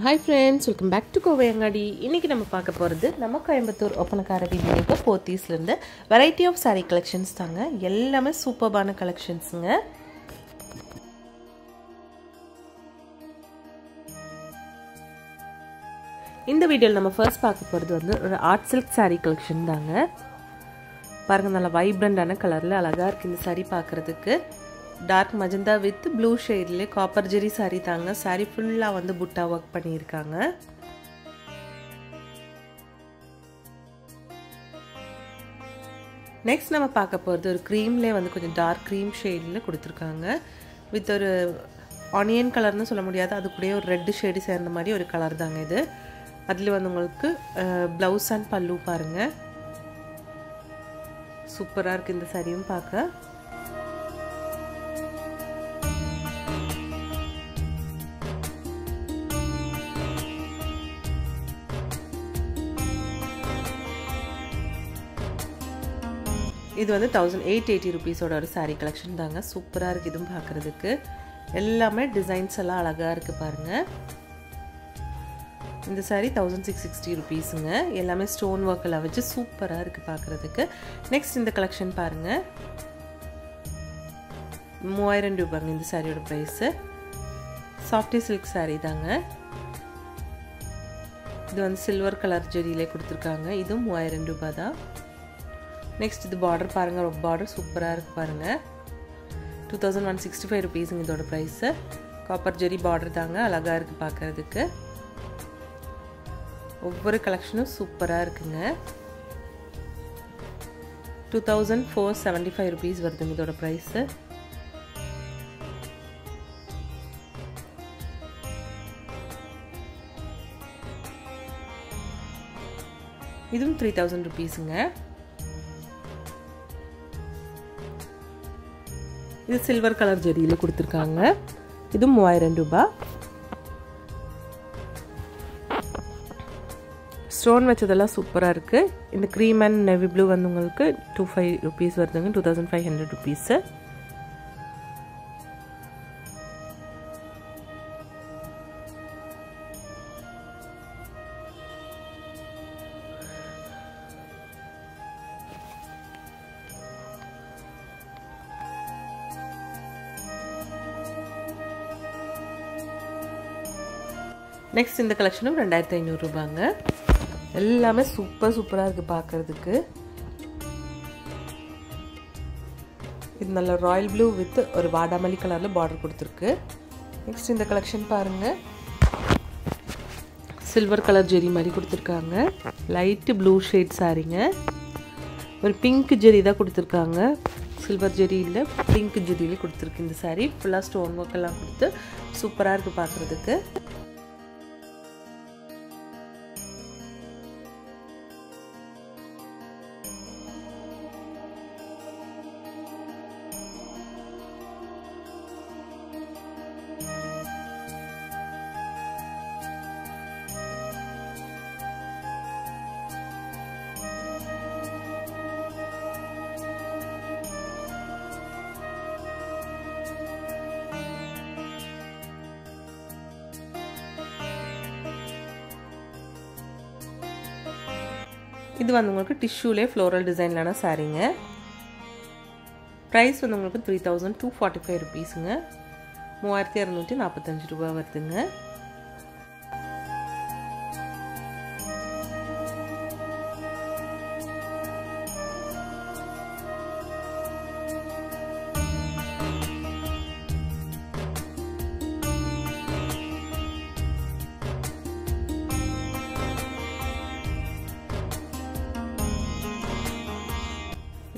Hi friends, welcome back to Kovai Angadi. இன்னைக்கு நம்ம பார்க்க போறது நம்ம கோயம்புத்தூர் ஒப்பனக்கார வீதியில போத்தீஸ்ல இருந்து வெரைட்டி ஆஃப் saree collections தாங்க. எல்லாமே சூப்பர்பான கலெக்ஷன்ஸ்ங்க. இந்த வீடியோல நம்ம ஃபர்ஸ்ட் பார்க்க போறது வந்து ஒரு ஆர்ட் silk saree collection தாங்க. பாருங்க நல்ல வைப்ரண்டான கலர்ல அழகா இருக்கு இந்த saree பார்க்கிறதுக்கு. டார்க் மஜந்தா வித் ப்ளூ ஷேட்ல காப்பர் ஜெரி saree தாங்க. saree ஃபுல்லா வந்து புட்டா வர்க் பண்ணியிருக்காங்க. நெக்ஸ்ட் நம்ம பார்க்க போறது ஒரு க்ரீம்ல வந்து கொஞ்சம் டார்க் க்ரீம் ஷேட்ல கொடுத்திருக்காங்க. வித் ஒரு ஆனியன் கலர்னு சொல்ல முடியாது, அது கூட ஒரு ரெட் ஷேட் சேர்ந்த மாதிரி ஒரு கலர் தாங்க இது. அதுல வந்து உங்களுக்கு ப்ளவுஸ் அண்ட் பல்லு பாருங்க. சூப்பரா இருக்கு இந்த சாரியும் பார்க்க. இது வந்து 1880 rupees-ஓட ஒரு saree collection தாங்க. சூப்பரா இருக்கு இதுவும் பார்க்கிறதுக்கு. எல்லாமே டிசைன்ஸ் எல்லாம் அழகா இருக்கு பாருங்க. இந்த saree 1660 rupees-ங்க. எல்லாமே ஸ்டோன் வர்க் எல்லாம் வச்சு சூப்பரா இருக்கு பார்க்கிறதுக்கு. நெக்ஸ்ட் இந்த கலெக்ஷன் பாருங்க. 3000 ரூபாய்ங்க இந்த சாரியோட பிரைஸ். சாஃப்டி சில்க் saree தாங்க. இது வந்து சில்வர் கலர் ஜெரியில கொடுத்திருக்காங்க. இது 3000 ரூபாய் தான். நெக்ஸ்ட் இது பார்டர் பாருங்க, பார்டர் சூப்பரா இருக்கு பாருங்க. 2165 rupees இதோட பிரைஸ். காப்பர் ஜெரி பார்டர் தாங்க, அழகா இருக்கு பார்க்கிறதுக்கு. ஒவ்வொரு கலெக்ஷனும் சூப்பரா இருக்குங்க. 2475 rupees வருது இதோட பிரைஸ். இதுவும் 3000 rupees-ங்க. இது சில்வர் கலர் ஜெரியில கொடுத்திருக்காங்க. இது 3000 ரூபாய். ஸ்டோன் வச்சதெல்லாம் சூப்பரா இருக்கு. இந்த க்ரீம் அண்ட் நேவி ப்ளூ வந்து உங்களுக்கு 25 rupees வருதுங்க. 2500 rupees. நெக்ஸ்ட் இந்த கலெக்ஷனும் 2500 ரூபாங்க. எல்லாமே சூப்பரா இருக்கு பார்க்கிறதுக்கு. இது நல்ல ராயல் ப்ளூ வித் ஒரு வாடாமல்லி கலர்ல பார்டர் கொடுத்திருக்கு. நெக்ஸ்ட் இந்த கலெக்ஷன் பாருங்க. சில்வர் கலர் ஜெரி மாதிரி கொடுத்திருக்காங்க. லைட் ப்ளூ ஷேட் சாரிங்க. ஒரு பிங்க் ஜெரி தான் கொடுத்திருக்காங்க. சில்வர் ஜெரி இல்ல, பிங்க் ஜெரியில கொடுத்திருக்கு இந்த சாரி. ஃபுல்லா ஸ்டோன் வர்க் எல்லாம் கொடுத்து சூப்பரா இருக்கு பார்க்கிறதுக்கு. இது வந்து உங்களுக்கு டிஷ்யூலே ஃப்ளோரல் டிசைன்லான சாரீங்க. பிரைஸ் வந்து உங்களுக்கு 3245 rupees-ங்க. 3245 ரூபாய் வருதுங்க.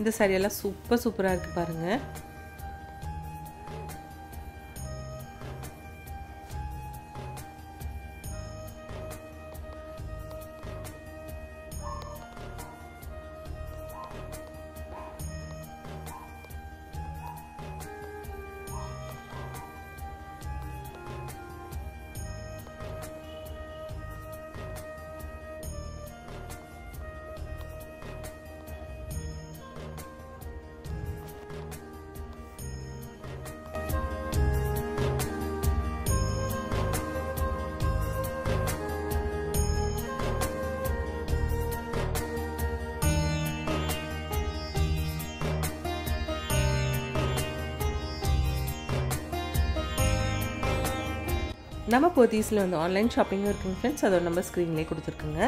இந்த saree எல்லாம் சூப்பரா இருக்கு பாருங்க. நம்ம போத்தீஸில் வந்து ஆன்லைன் ஷாப்பிங்கும் இருக்குங்க ஃப்ரெண்ட்ஸ். அதோட நம்ம ஸ்க்ரீன்லேயே கொடுத்துருக்குங்க.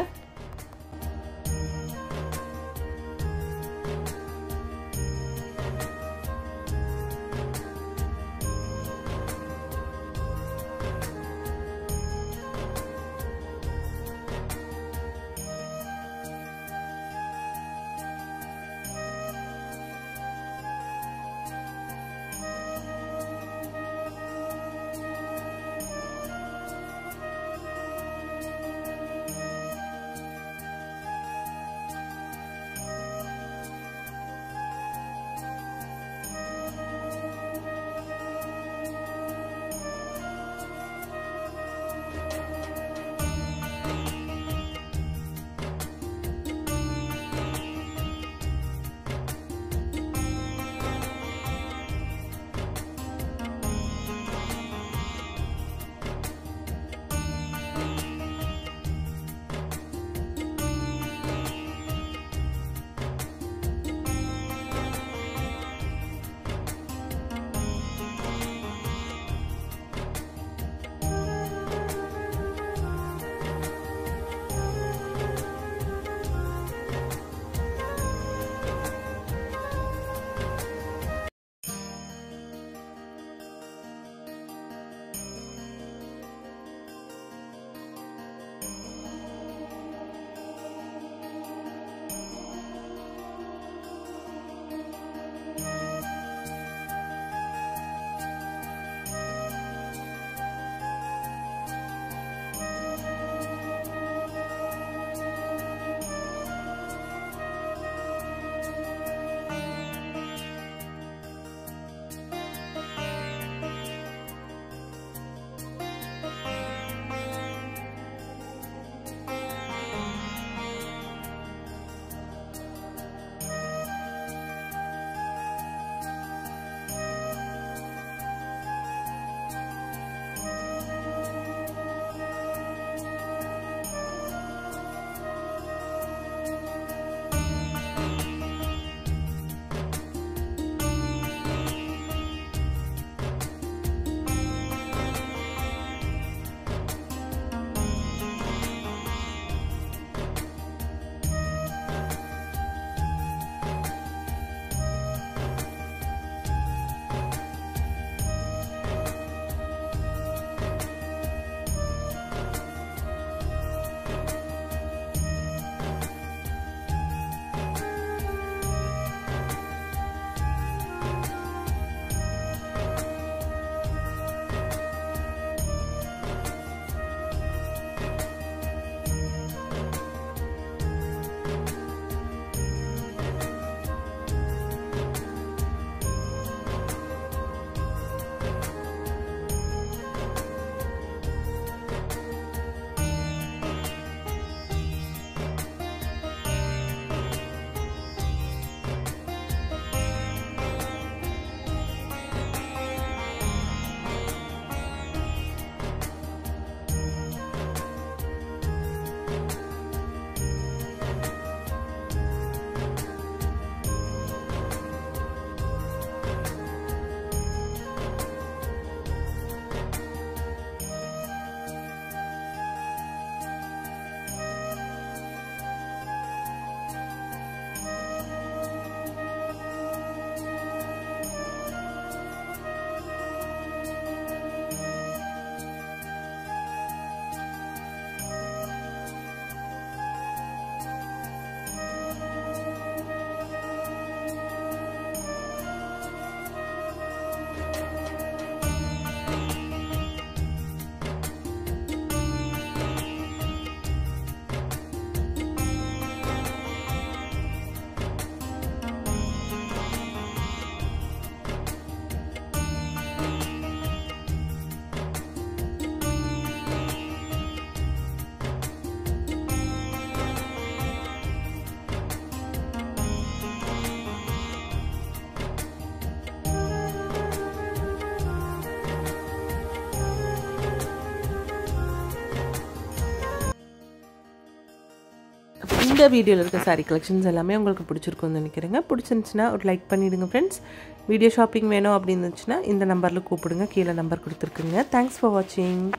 இந்த வீடியோவில் இருக்க சாரீ கலெக்ஷன்ஸ் எல்லாமே உங்களுக்கு பிடிச்சிருக்கும்னு நினைக்கிறேங்க. பிடிச்சிருந்துச்சுன்னா ஒரு லைக் பண்ணிவிடுங்க ஃப்ரெண்ட்ஸ். வீடியோ ஷாப்பிங் வேணும் அப்படின்னு இருந்துச்சுன்னா இந்த நம்பரில் கூப்பிடுங்க. கீழே நம்பர் கொடுத்துருக்குங்க. தேங்க்ஸ் ஃபார் வாட்சிங்.